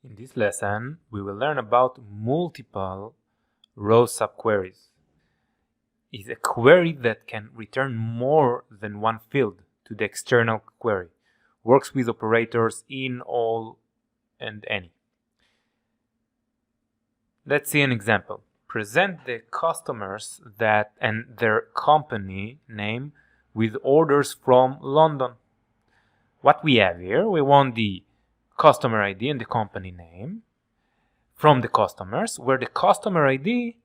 In this lesson, we will learn about multiple row subqueries. It's a query that can return more than one field to the external query. Works with operators in, all, and any. Let's see an example. Present the customers and their company name with orders from London. What we have here, we want the customer ID and the company name from the customers, where the customer ID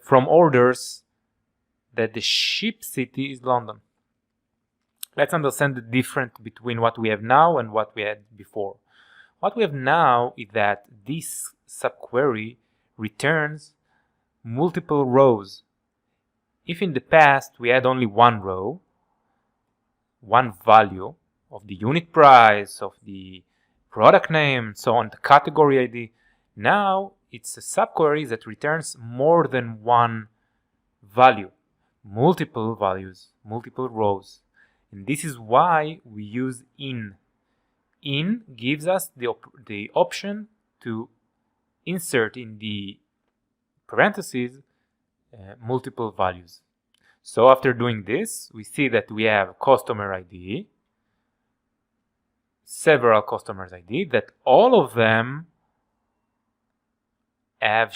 from orders that the ship city is London. Let's understand the difference between what we have now and what we had before. What we have now is that this subquery returns multiple rows. If in the past we had only one row, one value of the unit price, of the product name, and so on, the category ID, now it's a subquery that returns more than one value, multiple values, multiple rows. And this is why we use in. In gives us the option to insert in the parentheses multiple values. So after doing this, we see that we have customer ID, several customers ID, that all of them have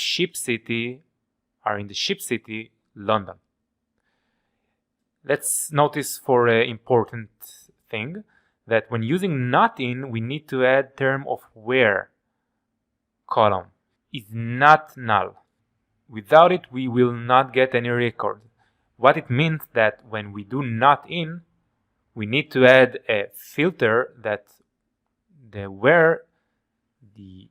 are in the ship city, London. Let's notice for an important thing that when using not in, we need to add term of where column. Is not null. Without it, we will not get any record. What it means that when we do not in, we need to add a filter that where the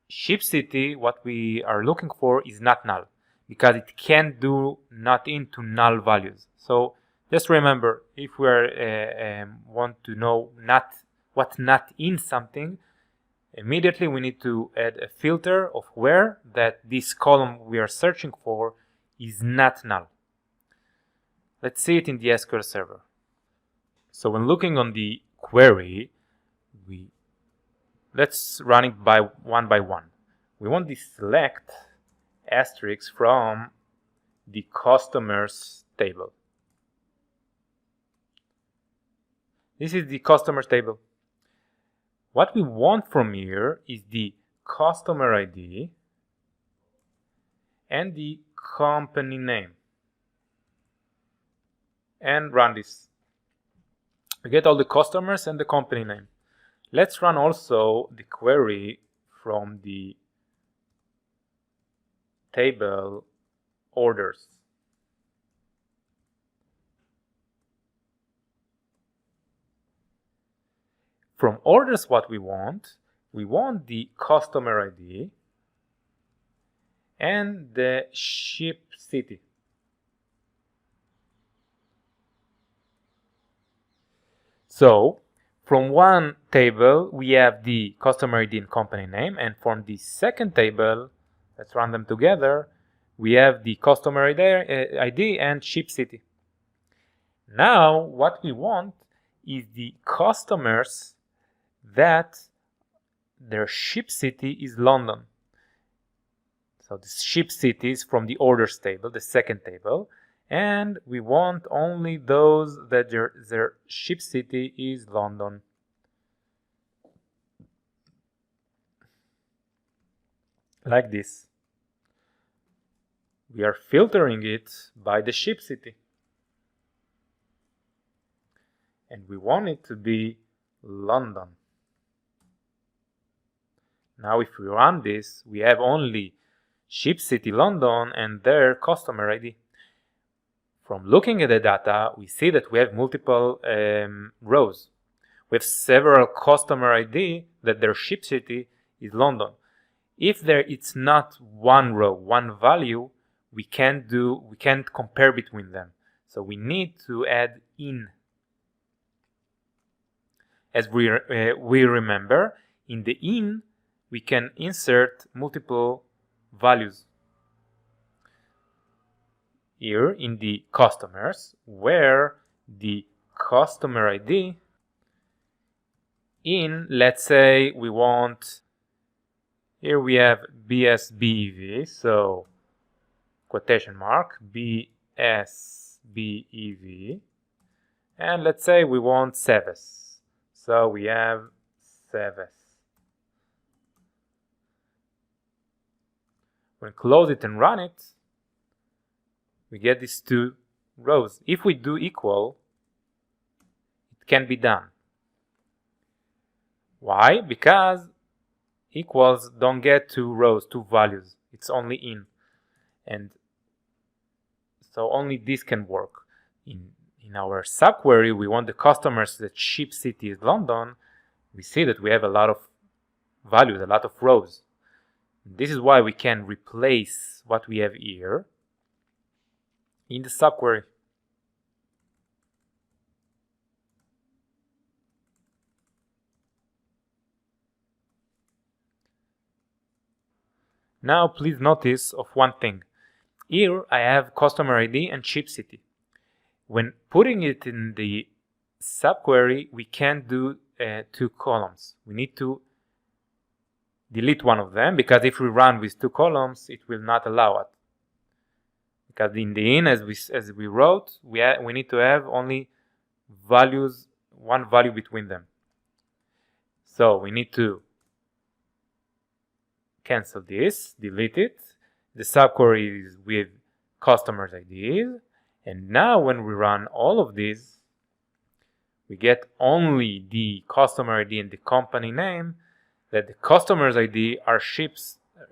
ship city, what we are looking for, is not null, because it can't do not in to null values. So just remember, if we want to know what's not in something, immediately we need to add a filter of where that this column we are searching for is not null. Let's see it in the SQL Server. So when looking on the query, let's run it by one. We want the select asterisk from the customers table. This is the customers table. What we want from here is the customer ID and the company name. And run this. We get all the customers and the company name. Let's run also the query from the table orders. From orders, what we want the customer ID and the ship city. So from one table, we have the customer ID and company name, and from the second table, let's run them together, we have the customer ID and ship city. Now, what we want is the customers that their ship city is London. So the ship city is from the orders table, the second table, and we want only those that their ship city is London. Like this. We are filtering it by the ship city. And we want it to be London. Now if we run this, we have only ship city London and their customer ID. From looking at the data, we see that we have multiple rows. We have several customer ID that their ship city is London. If it's not one row, one value, we can't compare between them. So we need to add in. As we remember, in the in, we can insert multiple values. Here in the customers, where the customer ID in, let's say we want, here we have BSBEV, so quotation mark, BSBEV, and let's say we want Seves, so we have Seves. When close it and run it, we get these two rows. If we do equal, it can be done. Why? Because equals don't get two rows, two values. It's only in. And so only this can work. In our subquery, we want the customers that ship city is London. We see that we have a lot of values, a lot of rows. This is why we can replace what we have here in the subquery. Now please notice of one thing. Here I have customer ID and ship city. When putting it in the subquery, we can't do two columns. We need to delete one of them, because if we run with two columns, it will not allow it. Because in the in, as we wrote, we need to have only values, one value between them. So we need to cancel this, delete it. The subquery is with customers IDs, and now when we run all of these, we get only the customer ID and the company name. That the customer's ID are ship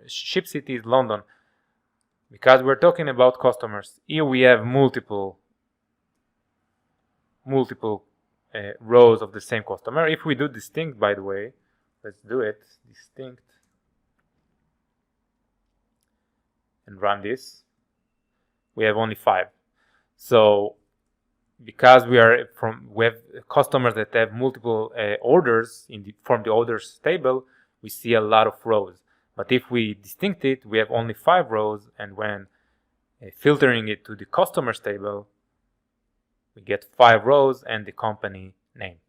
city is London, because we're talking about customers. Here we have multiple rows of the same customer. If we do distinct, by the way, let's do it, distinct, and run this, we have only 5. So because we have customers that have multiple orders from the orders table, we see a lot of rows. But if we distinct it, we have only 5 rows, and when filtering it to the customers table, we get 5 rows and the company name.